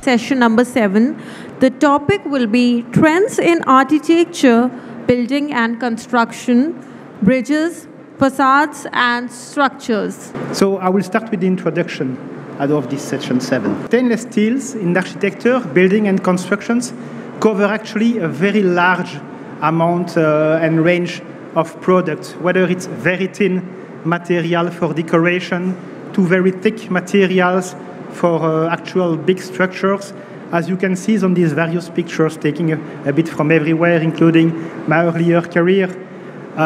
session number 7. The topic will be Trends in Architecture, Building and Construction, Bridges, Facades and Structures. So I will start with the introduction out of this section 7. Stainless steels in architecture, building and constructions cover actually a very large amount and range of products, whether it's very thin material for decoration to very thick materials for actual big structures. As you can see on these various pictures, taking a bit from everywhere, including my earlier career,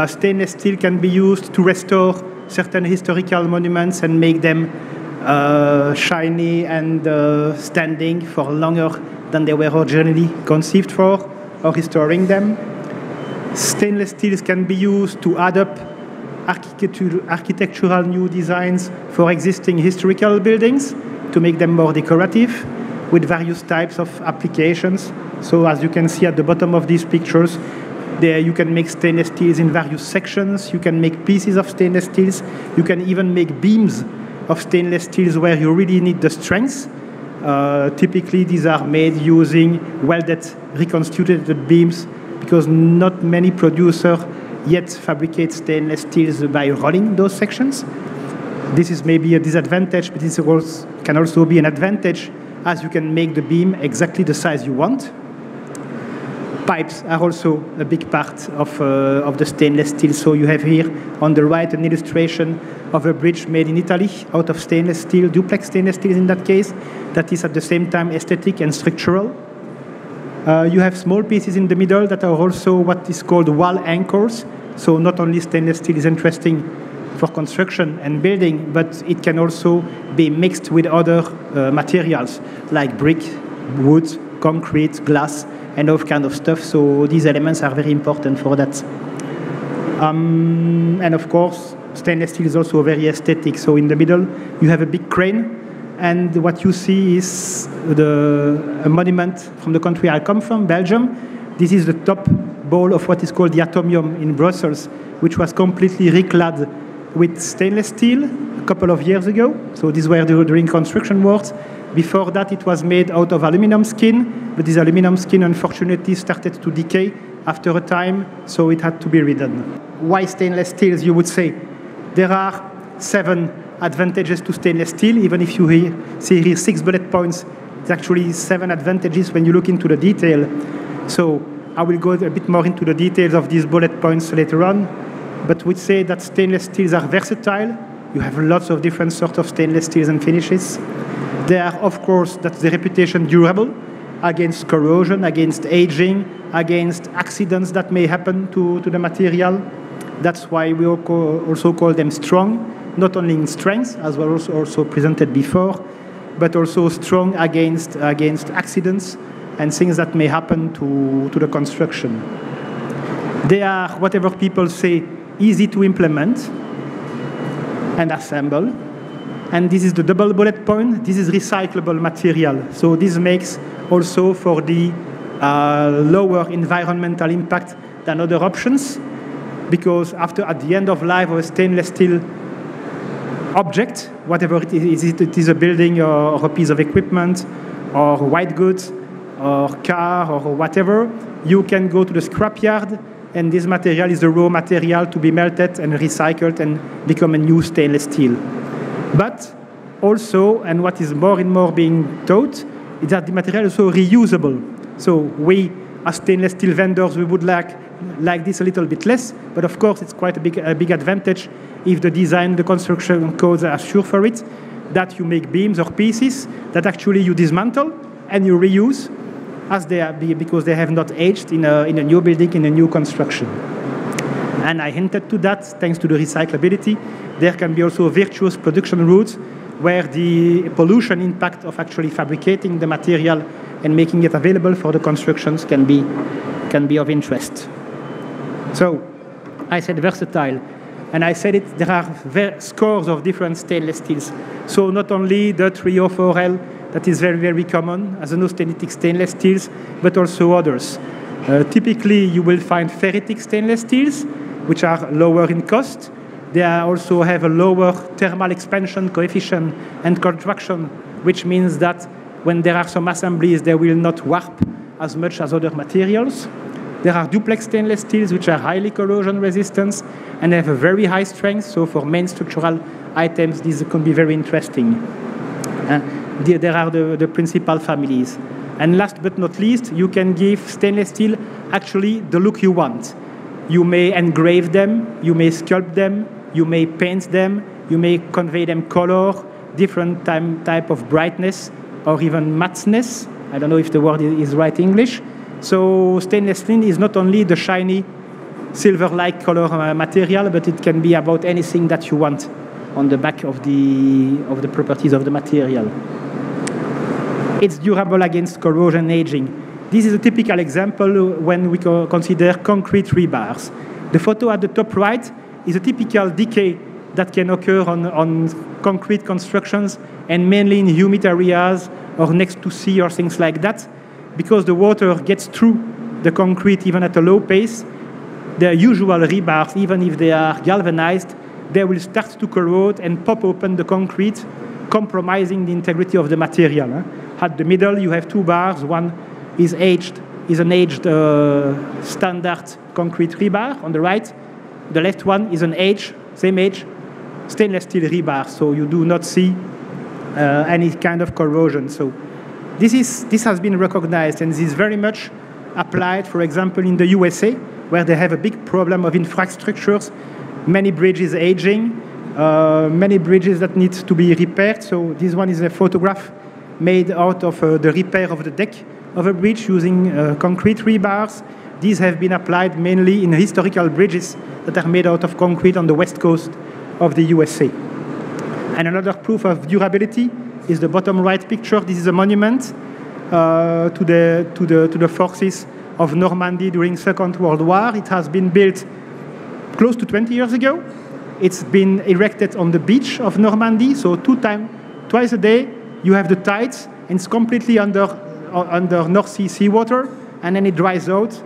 stainless steel can be used to restore certain historical monuments and make them shiny and standing for longer than they were originally conceived for, or restoring them. Stainless steels can be used to add up architectural new designs for existing historical buildings to make them more decorative with various types of applications. So as you can see at the bottom of these pictures, there you can make stainless steels in various sections. You can make pieces of stainless steels. You can even make beams of stainless steels where you really need the strength. Typically, these are made using welded, reconstituted beams because not many producers yet fabricate stainless steels by rolling those sections. This is maybe a disadvantage, but this can also be an advantage as you can make the beam exactly the size you want. Pipes are also a big part of the stainless steel. So you have here on the right an illustration of a bridge made in Italy out of stainless steel, duplex stainless steel in that case, that is at the same time aesthetic and structural. You have small pieces in the middle that are also what is called wall anchors. So not only stainless steel is interesting for construction and building, but it can also be mixed with other materials like brick, wood, concrete, glass, and all kind of stuff. So these elements are very important for that. And of course, stainless steel is also very aesthetic. So in the middle, you have a big crane. And what you see is a monument from the country I come from, Belgium. This is the top bowl of what is called the Atomium in Brussels, which was completely reclad with stainless steel a couple of years ago. So these were during construction works. Before that, it was made out of aluminum skin, but this aluminum skin, unfortunately, started to decay after a time, so it had to be redone. Why stainless steels, you would say? There are 7 advantages to stainless steel. Even if you see here 6 bullet points, it's actually 7 advantages when you look into the detail. So I will go a bit more into the details of these bullet points later on, but would say that stainless steels are versatile. You have lots of different sorts of stainless steels and finishes. They are, of course, that's the reputation durable against corrosion, against aging, against accidents that may happen to the material. That's why we also call them strong, not only in strength, as was also presented before, but also strong against accidents and things that may happen to the construction. They are, whatever people say, easy to implement and assemble. And this is the double bullet point. This is recyclable material. So this makes also for the lower environmental impact than other options, because at the end of life of a stainless steel object, whatever it is a building or a piece of equipment or white goods or car or whatever, you can go to the scrapyard, and this material is the raw material to be melted and recycled and become a new stainless steel. But also, and what is more and more being taught, is that the material is also reusable. So we, as stainless steel vendors, we would like this a little bit less, but of course it's quite a big advantage if the design, the construction codes are sure for it, that you make beams or pieces that actually you dismantle and you reuse as they are, because they have not aged in a new building, in a new construction. And I hinted to that, thanks to the recyclability. There can be also virtuous production routes where the pollution impact of actually fabricating the material and making it available for the constructions can be of interest. So I said versatile, and I said it, there are scores of different stainless steels. So not only the 304L, that is very, very common as an austenitic stainless steels, but also others. Typically, you will find ferritic stainless steels, which are lower in cost. They also have a lower thermal expansion coefficient and contraction, which means that when there are some assemblies, they will not warp as much as other materials. There are duplex stainless steels, which are highly corrosion resistant and have a very high strength. So for main structural items, these can be very interesting. There are the principal families. And last but not least, you can give stainless steel actually the look you want. You may engrave them, you may sculpt them, you may paint them, you may convey them color, different type of brightness, or even matteness. I don't know if the word is right English. So stainless steel is not only the shiny silver-like color material, but it can be about anything that you want on the back of the properties of the material. It's durable against corrosion and aging. This is a typical example when we consider concrete rebars. The photo at the top right is a typical decay that can occur on concrete constructions and mainly in humid areas or next to sea or things like that. Because the water gets through the concrete even at a low pace, the usual rebars, even if they are galvanized, they will start to corrode and pop open the concrete, compromising the integrity of the material. At the middle, you have two bars. One is an aged standard concrete rebar on the right. The left one is an same age, stainless steel rebar. So you do not see any kind of corrosion. So this has been recognized, and this is very much applied, for example, in the USA, where they have a big problem of infrastructures, many bridges aging, many bridges that need to be repaired. So this one is a photograph made out of the repair of the deck of a bridge using concrete rebars. These have been applied mainly in historical bridges that are made out of concrete on the west coast of the USA. And another proof of durability is the bottom right picture. This is a monument to the forces of Normandy during Second World War. It has been built close to 20 years ago. It's been erected on the beach of Normandy, so twice a day you have the tides, and it's completely under North Sea seawater, and then it dries out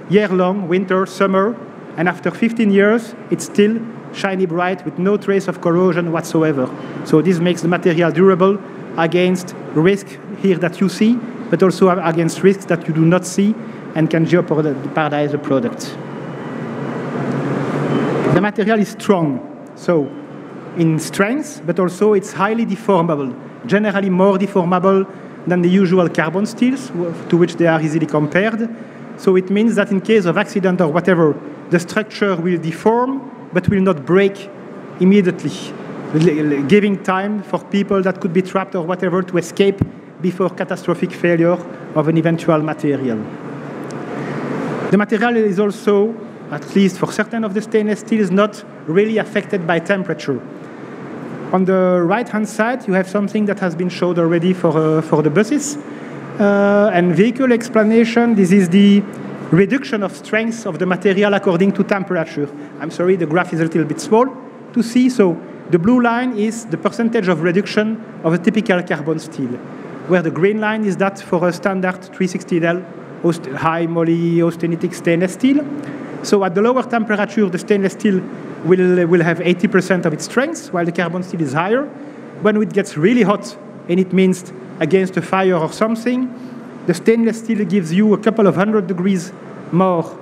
year-long, winter, summer, and after 15 years, it's still shiny bright with no trace of corrosion whatsoever. So this makes the material durable against risk here that you see, but also against risks that you do not see and can jeopardize the product. The material is strong, so in strength, but also it's highly deformable, generally more deformable than the usual carbon steels, to which they are easily compared. So it means that in case of accident or whatever, the structure will deform, but will not break immediately, giving time for people that could be trapped or whatever to escape before catastrophic failure of an eventual material. The material is also, at least for certain of the stainless steels, not really affected by temperature. On the right-hand side, you have something that has been showed already for the buses. And vehicle explanation, this is the reduction of strength of the material according to temperature. I'm sorry, the graph is a little bit small to see. So the blue line is the percentage of reduction of a typical carbon steel, where the green line is that for a standard 360L high moly austenitic stainless steel. So at the lower temperature, the stainless steel will have 80% of its strength, while the carbon steel is higher. When it gets really hot, and it means against a fire or something, the stainless steel gives you a couple of 100 degrees more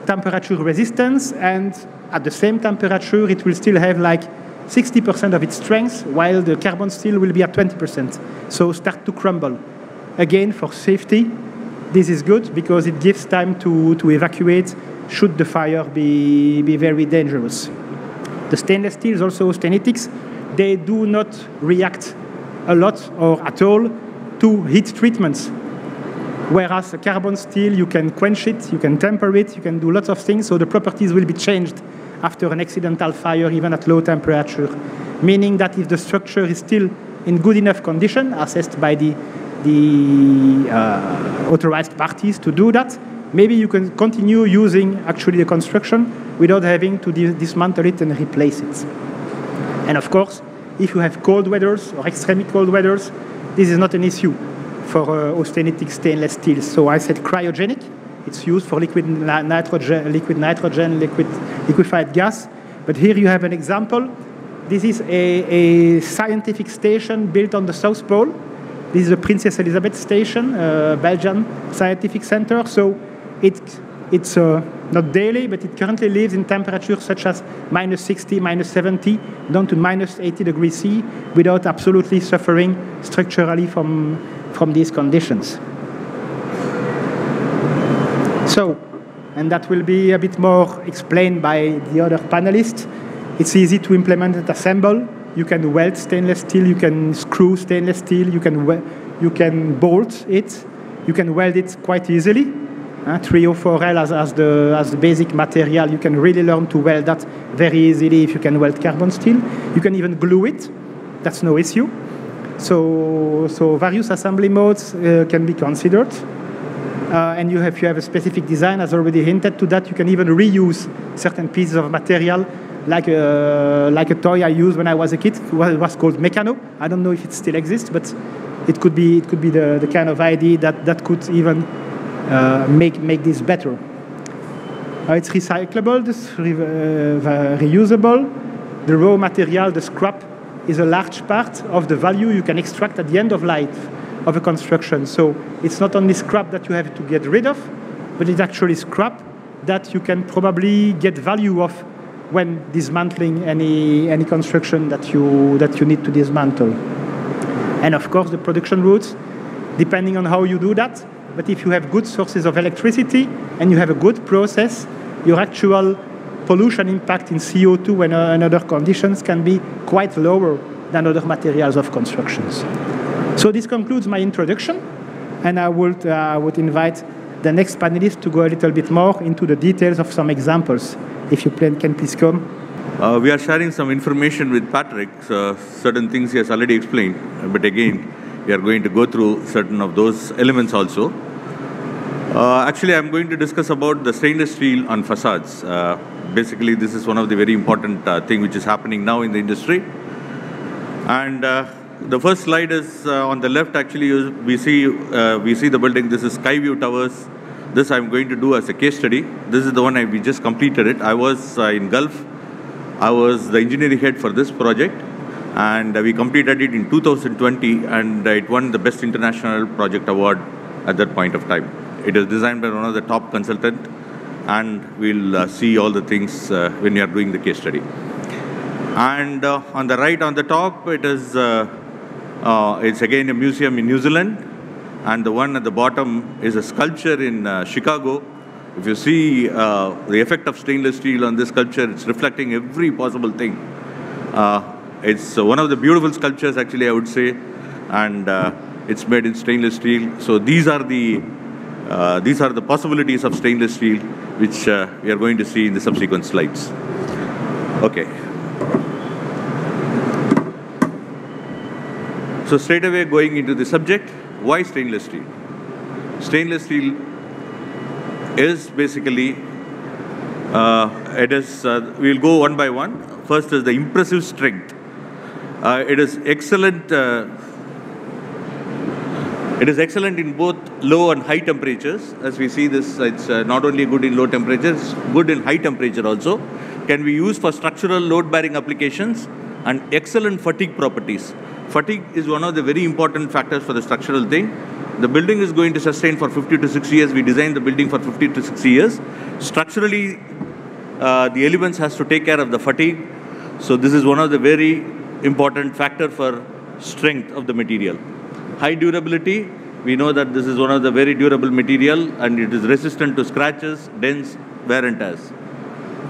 temperature resistance, and at the same temperature, it will still have like 60% of its strength, while the carbon steel will be at 20%. So start to crumble. Again, for safety, this is good because it gives time to evacuate should the fire be very dangerous. The stainless steels, also austenitics, they do not react a lot or at all to heat treatments. Whereas a carbon steel, you can quench it, you can temper it, you can do lots of things, so the properties will be changed after an accidental fire, even at low temperature. Meaning that if the structure is still in good enough condition, assessed by the authorized parties to do that, maybe you can continue using actually the construction without having to dismantle it and replace it. And of course, if you have cold weathers or extremely cold weathers, this is not an issue for austenitic stainless steels. So I said cryogenic. It's used for liquefied gas. But here you have an example. This is a scientific station built on the South Pole This is the Princess Elizabeth Station, Belgian Scientific Center. So it's not daily, but it currently lives in temperatures such as -60, -70, down to -80 degrees C, without absolutely suffering structurally from these conditions. So, and that will be a bit more explained by the other panelists. It's easy to implement and assemble. You can weld stainless steel, you can screw stainless steel, you can bolt it, you can weld it quite easily. 304L as the basic material, you can really learn to weld that very easily if you can weld carbon steel. You can even glue it, that's no issue. So various assembly modes can be considered. And if you have a specific design, as already hinted to that, you can even reuse certain pieces of material, like a toy I used when I was a kid. It was called Meccano. I don't know if it still exists, but it could be the kind of idea that could even make this better. It's recyclable, it's reusable. The raw material, the scrap, is a large part of the value you can extract at the end of life of a construction. So it's not only scrap that you have to get rid of, but it's actually scrap that you can probably get value of when dismantling any construction that you need to dismantle. And of course, the production routes, depending on how you do that. But if you have good sources of electricity and you have a good process, your actual pollution impact in CO2 and other conditions can be quite lower than other materials of constructions. So this concludes my introduction, and I would invite the next panelist to go a little bit more into the details of some examples. If you can please come. We are sharing some information with Patrick. Certain things he has already explained, but again, we are going to go through certain of those elements also. Actually, I'm going to discuss about the stainless steel on facades. Basically, this is one of the very important thing which is happening now in the industry. And the first slide is on the left. Actually, we see the building. This is Skyview Towers. This I'm going to do as a case study. This is the one we just completed it. I was in Gulf. I was the engineering head for this project, and we completed it in 2020, and it won the Best International Project Award at that point of time. It is designed by one of the top consultants, and we'll see all the things when we are doing the case study. And on the right, on the top, it is it's again a museum in New Zealand, and the one at the bottom is a sculpture in Chicago. If you see the effect of stainless steel on this sculpture, it's reflecting every possible thing. It's one of the beautiful sculptures, actually, I would say, and it's made in stainless steel. So these are the possibilities of stainless steel, which we are going to see in the subsequent slides. Okay. So straight away going into the subject, why stainless steel? Stainless steel is basically, we'll go one by one. First is the impressive strength. It is excellent. It is excellent in both low and high temperatures. As we see this, it's not only good in low temperatures, good in high temperature also. Can be used for structural load-bearing applications and excellent fatigue properties. Fatigue is one of the very important factors for the structural thing. The building is going to sustain for 50 to 60 years. We designed the building for 50 to 60 years. Structurally, the elements has to take care of the fatigue. So this is one of the very important factor for strength of the material. High durability, we know that this is one of the very durable material, and it is resistant to scratches, dents, wear and tears.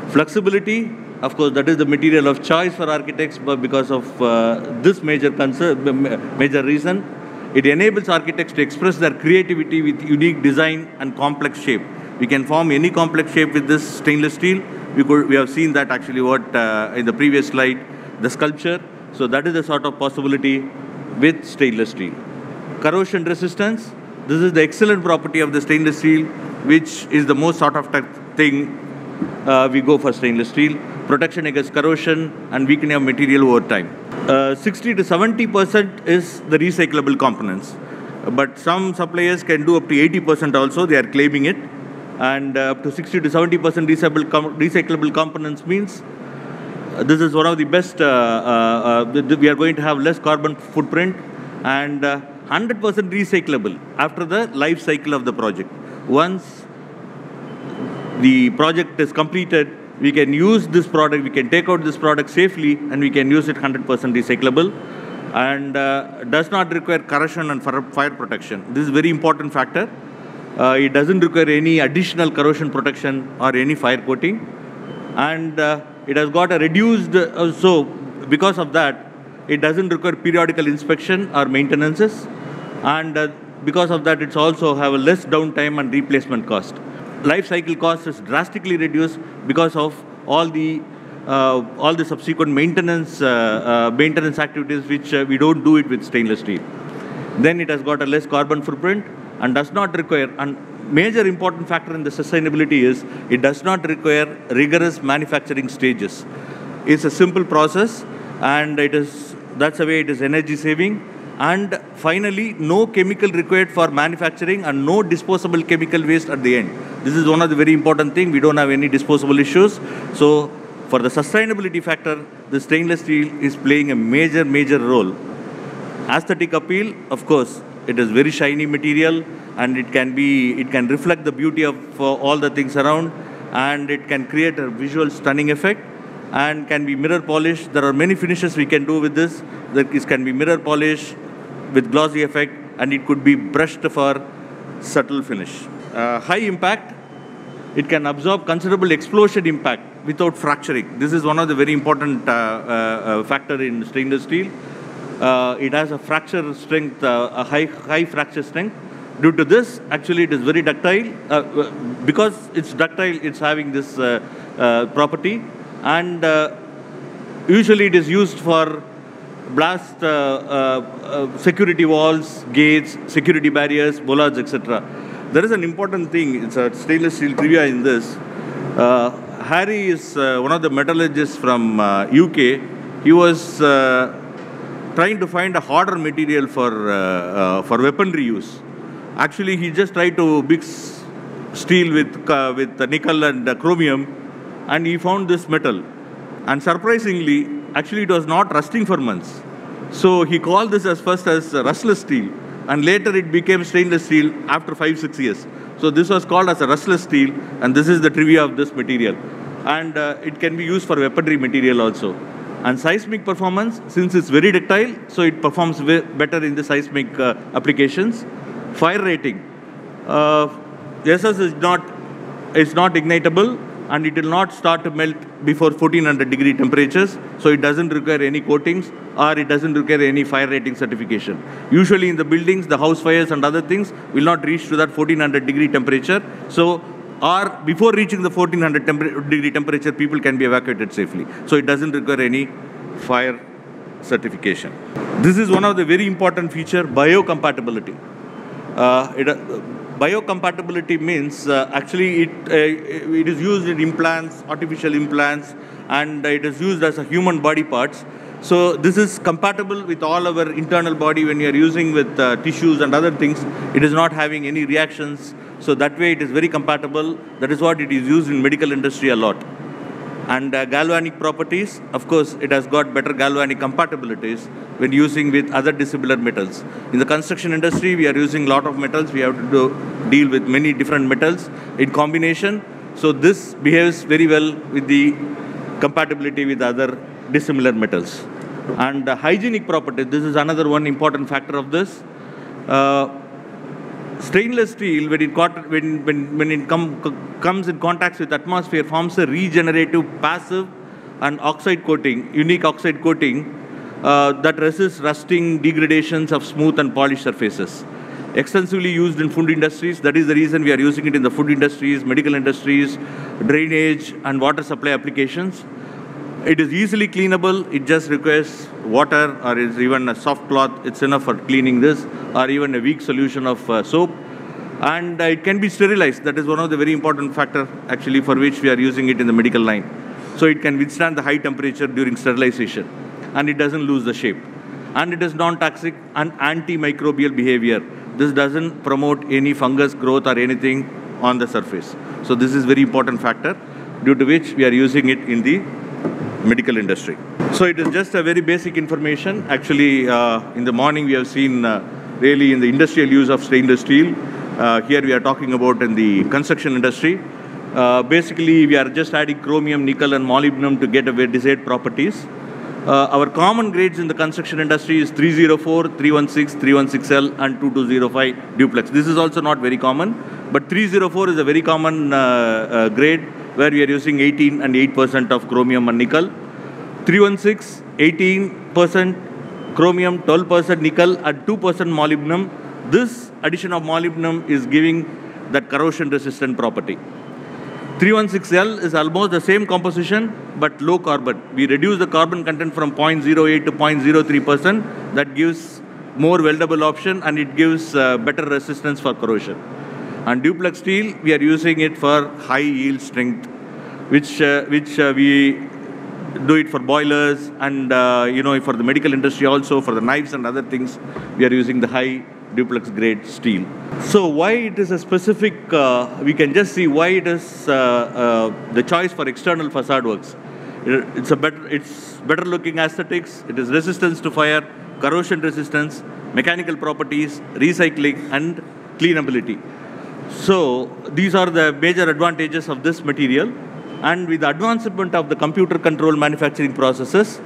Flexibility, of course, that is the material of choice for architects, but because of this major reason, it enables architects to express their creativity with unique design and complex shape. We can form any complex shape with this stainless steel. We have seen that actually in the previous slide, the sculpture. So that is the sort of possibility with stainless steel. Corrosion resistance. This is the excellent property of the stainless steel, which is the most sought after thing. We go for stainless steel. Protection against corrosion and weakening of material over time. 60 to 70% is the recyclable components. But some suppliers can do up to 80% also. They are claiming it. And up to 60 to 70% recyclable components means this is one of the best. We are going to have less carbon footprint, and 100% recyclable after the life cycle of the project. Once the project is completed, we can use this product, we can take out this product safely, and we can use it 100% recyclable, and does not require corrosion and fire protection. This is a very important factor. It doesn't require any additional corrosion protection or any fire coating, and it has got a reduced, so because of that, it doesn't require periodical inspection or maintenances, and because of that, it's also have a less downtime and replacement cost. Life cycle cost is drastically reduced because of all the subsequent maintenance activities which we don't do it with stainless steel. Then it has got a less carbon footprint and does not require, and major important factor in the sustainability is it does not require rigorous manufacturing stages. It's a simple process, and that's the way it is energy saving. And finally, no chemical required for manufacturing and no disposable chemical waste at the end. This is one of the very important things. We don't have any disposable issues. So for the sustainability factor, the stainless steel is playing a major, major role. Aesthetic appeal, of course, it is very shiny material, and it can reflect the beauty of all the things around, and it can create a visual stunning effect, and can be mirror polished. There are many finishes we can do with this. This can be mirror polish with glossy effect, and it could be brushed for subtle finish. High impact, it can absorb considerable explosion impact without fracturing. This is one of the very important factor in stainless steel. It has a fracture strength, a high fracture strength. Due to this, actually it is very ductile. Because it's ductile, it's having this property, and usually it is used for blast security walls, gates, security barriers, bollards, etc. There is an important thing, it's a stainless steel trivia in this. Harry is one of the metallurgists from UK. He was trying to find a harder material for weaponry use. Actually, he just tried to mix steel with nickel and chromium, and he found this metal. And surprisingly, actually it was not rusting for months. So he called this first as rustless steel, and later it became stainless steel after 5-6 years. So this was called as a rustless steel, and this is the trivia of this material. And it can be used for weaponry material also. And seismic performance, since it's very ductile, so it performs better in the seismic applications. Fire rating. SS is not ignitable, and it will not start to melt before 1400 degree temperatures, so it doesn't require any coatings, or it doesn't require any fire rating certification. Usually in the buildings, the house fires and other things will not reach to that 1400 degree temperature, or before reaching the 1400 degree temperature, people can be evacuated safely. So it doesn't require any fire certification. This is one of the very important feature, biocompatibility. Biocompatibility means actually it is used in implants, artificial implants, and it is used as a human body parts. So this is compatible with all our internal body when you are using with tissues and other things. It is not having any reactions. So that way it is very compatible. That is what it is used in medical industry a lot. And galvanic properties, of course, it has got better galvanic compatibilities when using with other dissimilar metals. In the construction industry, we are using a lot of metals. We have to deal with many different metals in combination. So this behaves very well with the compatibility with other dissimilar metals. And hygienic properties, this is another one important factor of this. Stainless steel, when it comes in contact with atmosphere, forms a regenerative passive and oxide coating, unique oxide coating that resists rusting, degradations of smooth and polished surfaces. Extensively used in food industries. That is the reason we are using it in the food industries, medical industries, drainage and water supply applications. It is easily cleanable. It just requires water, or is even a soft cloth. It's enough for cleaning this, or even a weak solution of soap. And it can be sterilized. That is one of the very important factor actually for which we are using it in the medical line. So it can withstand the high temperature during sterilization, and it doesn't lose the shape. And it is non-toxic and antimicrobial behavior. This doesn't promote any fungus growth or anything on the surface. So this is very important factor due to which we are using it in the medical industry. So it is just a very basic information. Actually, in the morning we have seen really in the industrial use of stainless steel. Here we are talking about in the construction industry. Basically, we are just adding chromium, nickel, and molybdenum to get away desired properties. Our common grades in the construction industry is 304, 316, 316L, and 2205 duplex. This is also not very common, but 304 is a very common grade where we are using 18 and 8% of chromium and nickel. 316, 18% chromium, 12% nickel, and 2% molybdenum. This addition of molybdenum is giving that corrosion-resistant property. 316L is almost the same composition, but low carbon. We reduce the carbon content from 0.08 to 0.03%. That gives more weldable option, and it gives better resistance for corrosion. And duplex steel, we are using it for high yield strength, which we do it for boilers and for the medical industry also, for the knives and other things, we are using the high duplex grade steel. So why it is a specific, we can just see why it is the choice for external facade works. It's better looking aesthetics, it is resistance to fire, corrosion resistance, mechanical properties, recycling, and cleanability. So these are the major advantages of this material. And with the advancement of the computer control manufacturing processes,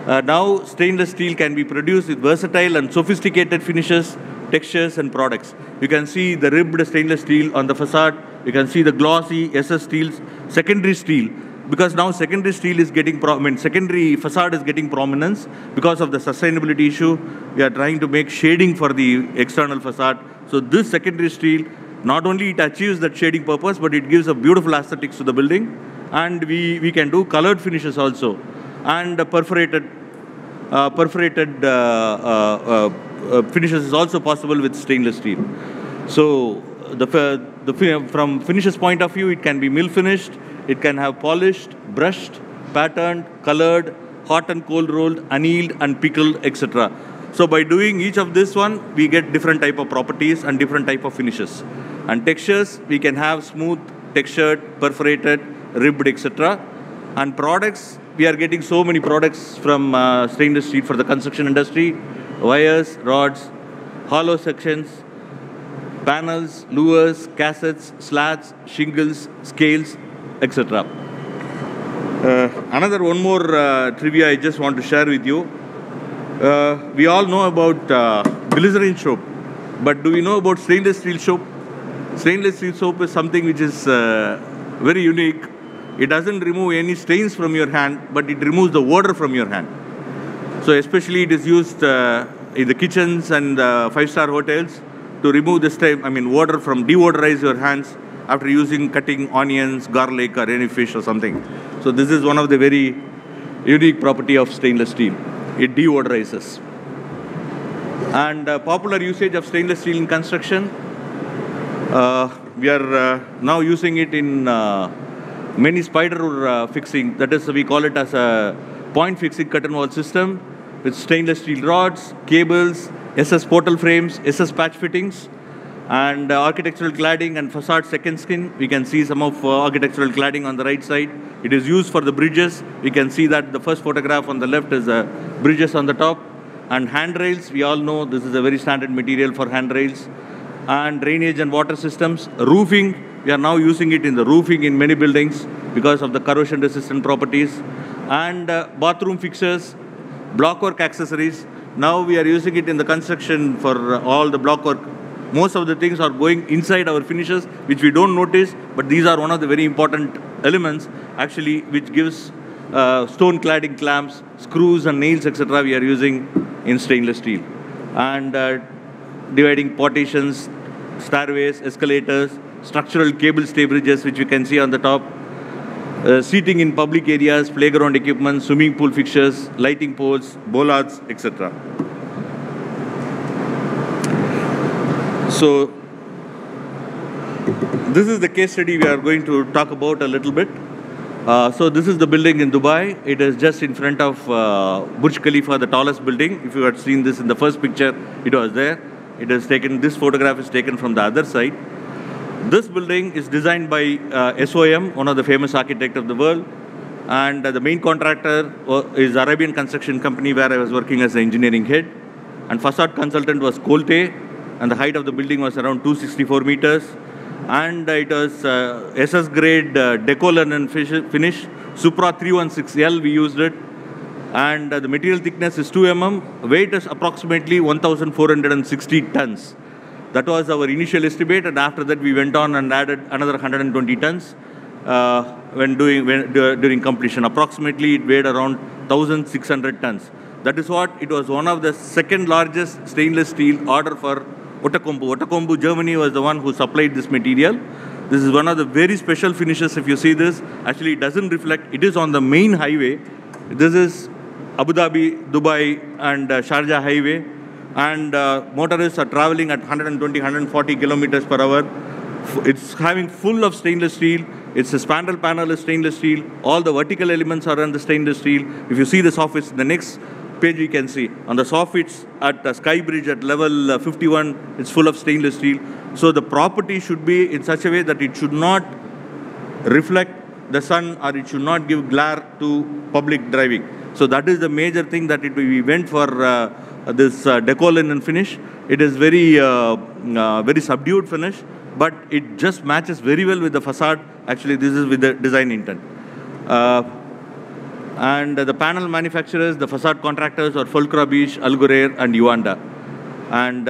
now stainless steel can be produced with versatile and sophisticated finishes, textures, and products. You can see the ribbed stainless steel on the facade. You can see the glossy SS steels, secondary steel, because now secondary steel is getting, secondary facade is getting prominence because of the sustainability issue. We are trying to make shading for the external facade. So this secondary steel, not only it achieves that shading purpose, but it gives a beautiful aesthetics to the building. And we can do colored finishes also, and perforated finishes is also possible with stainless steel. So from finishes point of view, it can be mill finished, it can have polished, brushed, patterned, colored, hot and cold rolled, annealed, and pickled, etc. So by doing each of this one, we get different type of properties and different type of finishes. And textures, we can have smooth, textured, perforated, ribbed, etc. And products, we are getting so many products from stainless steel for the construction industry: wires, rods, hollow sections, panels, levers, cassettes, slats, shingles, scales, etc. Another one more trivia I just want to share with you. We all know about glycerin soap, but do we know about stainless steel soap? Stainless steel soap is something which is very unique. It doesn't remove any stains from your hand, but it removes the water from your hand. So especially it is used in the kitchens and five-star hotels to remove the water from deodorize your hands after cutting onions, garlic, or any fish or something. So this is one of the very unique property of stainless steel. It deodorizes. And popular usage of stainless steel in construction, we are now using it in many spider fixing. That is, we call it as a point fixing curtain wall system with stainless steel rods, cables, SS portal frames, SS patch fittings, and architectural cladding and facade second skin. We can see some of architectural cladding on the right side. It is used for the bridges. We can see that the first photograph on the left is bridges on the top. And handrails, we all know this is a very standard material for handrails. And drainage and water systems. Roofing, we are now using it in the roofing in many buildings because of the corrosion resistant properties. And bathroom fixtures, blockwork accessories. Now we are using it in the construction for all the blockwork. Most of the things are going inside our finishes, which we don't notice, but these are one of the very important elements, actually, which gives stone cladding clamps, screws and nails, etc. we are using in stainless steel. And dividing partitions, stairways, escalators, structural cable stay bridges, which you can see on the top, seating in public areas, playground equipment, swimming pool fixtures, lighting poles, bollards, etc. So this is the case study we are going to talk about a little bit. So this is the building in Dubai. It is just in front of Burj Khalifa, the tallest building. If you had seen this in the first picture, it was there. It is taken, this photograph is taken from the other side. This building is designed by SOM, one of the famous architects of the world. And the main contractor is Arabian Construction Company, where I was working as the engineering head. And facade consultant was Colte. and the height of the building was around 264 meters. And it was SS grade deco-linen finish, Supra 316L we used it. And the material thickness is 2 mm, weight is approximately 1,460 tons. That was our initial estimate, and after that we went on and added another 120 tons during completion. Approximately it weighed around 1,600 tons. That is what it was one of the second largest stainless steel order for Outokumpu. Outokumpu, Germany was the one who supplied this material. This is one of the very special finishes. If you see this, actually it doesn't reflect. It is on the main highway. This is Abu Dhabi, Dubai and Sharjah highway. And motorists are traveling at 120, 140 kilometers per hour. It's having full of stainless steel. Its spandrel panel is stainless steel. All the vertical elements are on the stainless steel. If you see the soffits, the next page you can see. On the soffits at Sky Bridge at level 51, it's full of stainless steel. So the property should be in such a way that it should not reflect the sun or it should not give glare to public driving. So that is the major thing that we went for this deco-linen finish. It is very, very subdued finish, but it just matches very well with the facade. Actually, this is with the design intent. And the panel manufacturers, the facade contractors are Fulcra Beach, Algurair and Uanda. And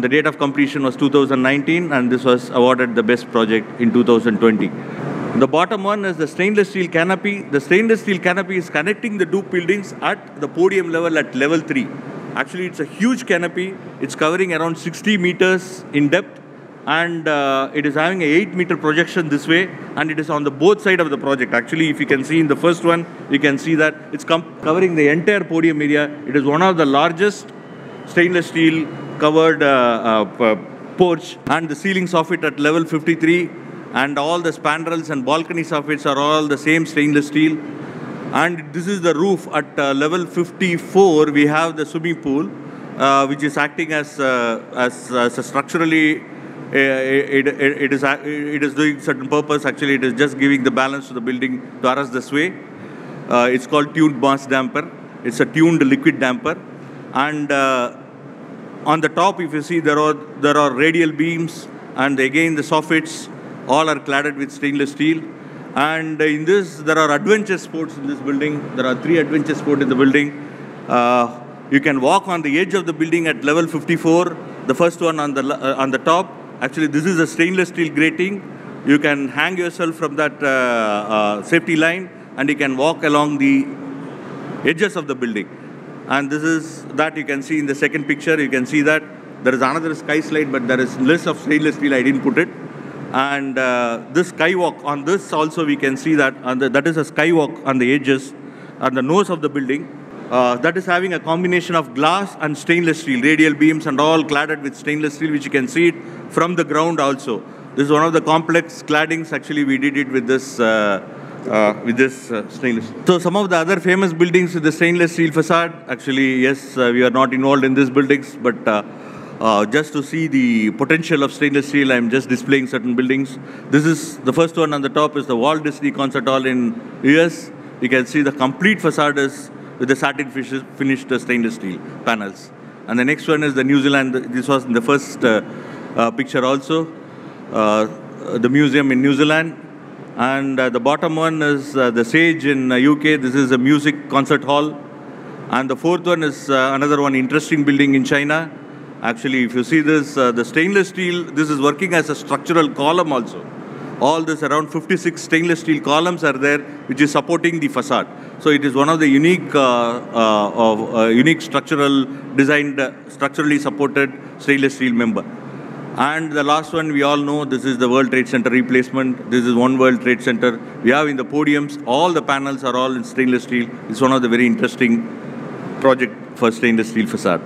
the date of completion was 2019, and this was awarded the best project in 2020. The bottom one is the stainless steel canopy. The stainless steel canopy is connecting the two buildings at the podium level at level 3. Actually, it's a huge canopy. It's covering around 60 meters in depth, and it is having a 8-meter projection this way, and it is on the both side of the project. Actually, if you can see in the first one, you can see that it's covering the entire podium area. It is one of the largest stainless steel covered porch, and the ceiling soffit at level 53, and all the spandrels and balcony soffits are all the same stainless steel. And this is the roof at level 54. We have the swimming pool, which is acting as a structurally. It is doing certain purpose. Actually, it is just giving the balance to the building to arrest the sway. It's called tuned mass damper. It's a tuned liquid damper. And on the top, if you see, there are radial beams, and again the soffits all are cladded with stainless steel. And in this, there are adventure sports in this building. There are 3 adventure sports in the building. You can walk on the edge of the building at level 54. The first one on the top. Actually, this is a stainless steel grating. You can hang yourself from that safety line, and you can walk along the edges of the building. And this is that you can see in the second picture. You can see that there is another sky slide, but there is less of stainless steel. I didn't put it. And this skywalk on this also we can see that that is a skywalk on the edges, on the nose of the building. That is having a combination of glass and stainless steel, radial beams and all cladded with stainless steel, which you can see it from the ground also. This is one of the complex claddings. Actually, we did it with this stainless. So some of the other famous buildings with the stainless steel facade. Actually, yes, we are not involved in these buildings, but just to see the potential of stainless steel, I'm just displaying certain buildings. This is the first one on the top is the Walt Disney Concert Hall in US. You can see the complete facade is with the satin finished stainless steel panels. And the next one is the New Zealand. This was in the first picture also. The museum in New Zealand. And the bottom one is the Sage in UK. This is a music concert hall. And the fourth one is another one interesting building in China. Actually, if you see this, the stainless steel, this is working as a structural column also. All this around 56 stainless steel columns are there, which is supporting the facade. So it is one of the unique structural designed, structurally supported stainless steel member. And the last one, we all know, this is the World Trade Center replacement. This is one World Trade Center. We have in the podiums, all the panels are all in stainless steel. It's one of the very interesting project for stainless steel facade.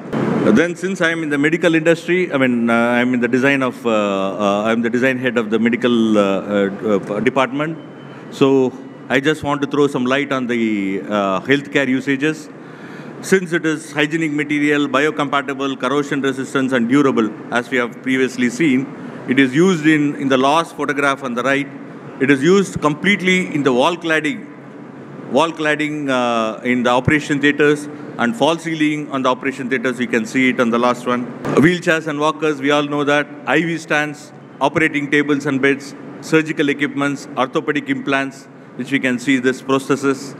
Then since I am in the medical industry, I'm in the design of, I'm the design head of the medical department. So I just want to throw some light on the healthcare usages. Since it is hygienic material, biocompatible, corrosion resistant and durable, as we have previously seen, it is used in the last photograph on the right. It is used completely in the wall cladding in the operation theaters. And false ceiling on the operation theaters, you can see it on the last one. Wheelchairs and walkers, we all know that. IV stands, operating tables and beds, surgical equipments, orthopedic implants, which we can see this prosthesis,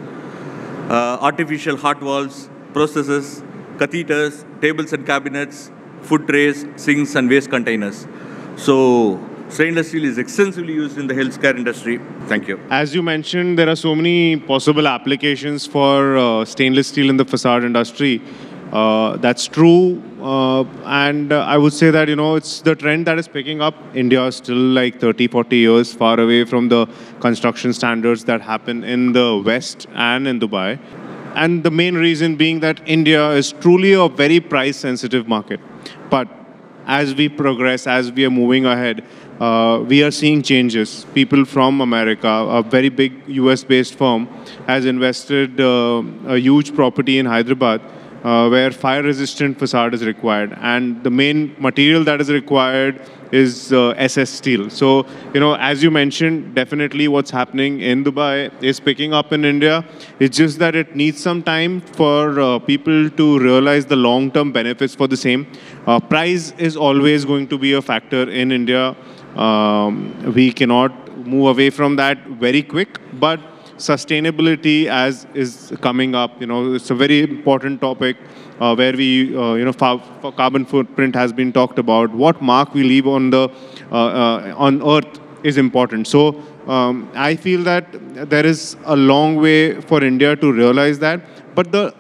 artificial heart valves, prosthesis, catheters, tables and cabinets, food trays, sinks and waste containers. So stainless steel is extensively used in the healthcare industry. Thank you. As you mentioned, there are so many possible applications for stainless steel in the facade industry. That's true. And I would say that, it's the trend that is picking up. India is still like 30, 40 years far away from the construction standards that happen in the West and in Dubai. And the main reason being that India is truly a very price-sensitive market. But as we progress, as we are moving ahead, we are seeing changes. People from America, a very big US-based firm, has invested a huge property in Hyderabad where fire-resistant facade is required. And the main material that is required is SS steel. So, as you mentioned, definitely what's happening in Dubai is picking up in India. It's just that it needs some time for people to realize the long-term benefits for the same. Price is always going to be a factor in India. We cannot move away from that very quick, but sustainability is coming up. It's a very important topic where we, carbon footprint has been talked about. What mark we leave on the on Earth is important. So I feel that there is a long way for India to realize that, but the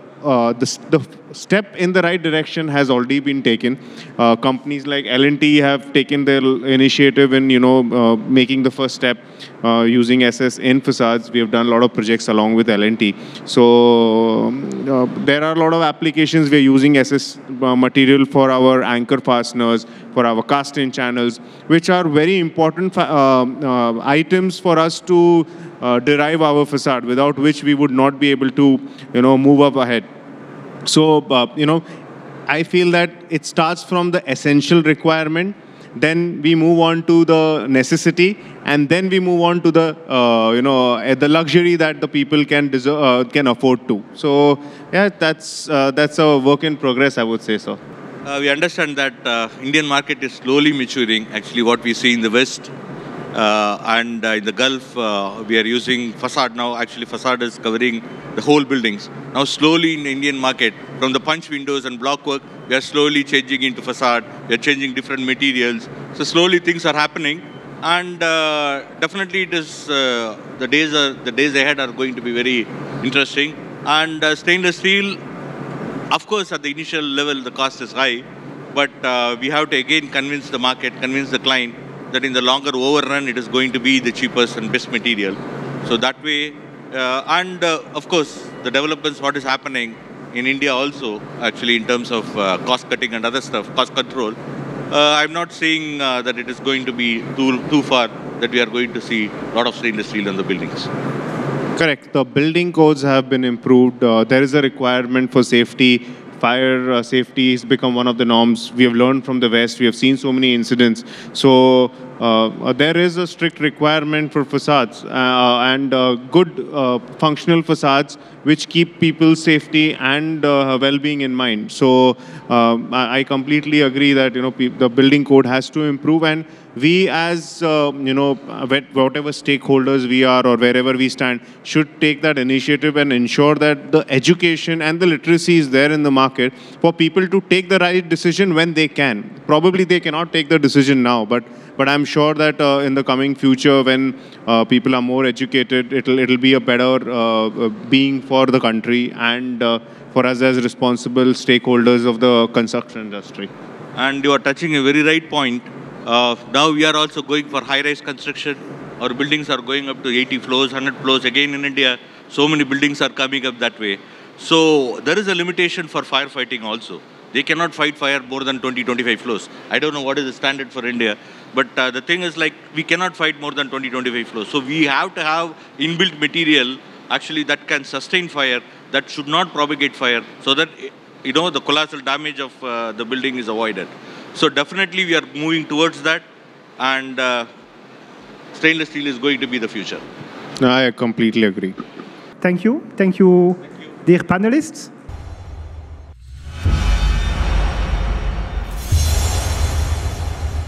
step in the right direction has already been taken. Companies like L&T have taken their initiative in, making the first step using SS in facades. We have done a lot of projects along with L&T. So there are a lot of applications. We are using SS material for our anchor fasteners, for our cast-in channels, which are very important items for us to derive our facade, without which we would not be able to, move up ahead. So, I feel that it starts from the essential requirement, then we move on to the necessity, and then we move on to the, the luxury that the people can afford to. So, yeah, that's a work in progress, I would say so. We understand that Indian market is slowly maturing. Actually, what we see in the West and in the Gulf, we are using facade now. Actually, facade is covering the whole buildings. Now, slowly in the Indian market, from the punch windows and block work, we are slowly changing into facade. We are changing different materials. So slowly things are happening, and definitely it is the days ahead are going to be very interesting. And stainless steel, of course, at the initial level, the cost is high, but we have to again convince the market, convince the client that in the longer overrun, it is going to be the cheapest and best material. So that way, and of course, the developments, what is happening in India also, actually in terms of cost cutting and other stuff, cost control, I'm not saying that it is going to be too far that we are going to see a lot of stainless steel on the buildings. Correct. The building codes have been improved. There is a requirement for safety. Fire safety has become one of the norms. We have learned from the West. We have seen so many incidents. So there is a strict requirement for facades and good functional facades which keep people's safety and well-being in mind. So I completely agree that the building code has to improve, and we as whatever stakeholders we are or wherever we stand should take that initiative and ensure that the education and the literacy is there in the market for people to take the right decision when they can. Probably they cannot take the decision now, but I'm sure that in the coming future, when people are more educated, it'll be a better being for the country and for us as responsible stakeholders of the construction industry. And you are touching a very right point. Now we are also going for high-rise construction. Our buildings are going up to 80 floors, 100 floors. Again in India, so many buildings are coming up that way. So there is a limitation for firefighting also. They cannot fight fire more than 20, 25 floors. I don't know what is the standard for India, but the thing is, like, we cannot fight more than 20, 25 floors. So we have to have inbuilt material actually that can sustain fire, that should not propagate fire, so that the colossal damage of the building is avoided. So definitely we are moving towards that, and stainless steel is going to be the future. I completely agree. Thank you. Thank you, dear panelists.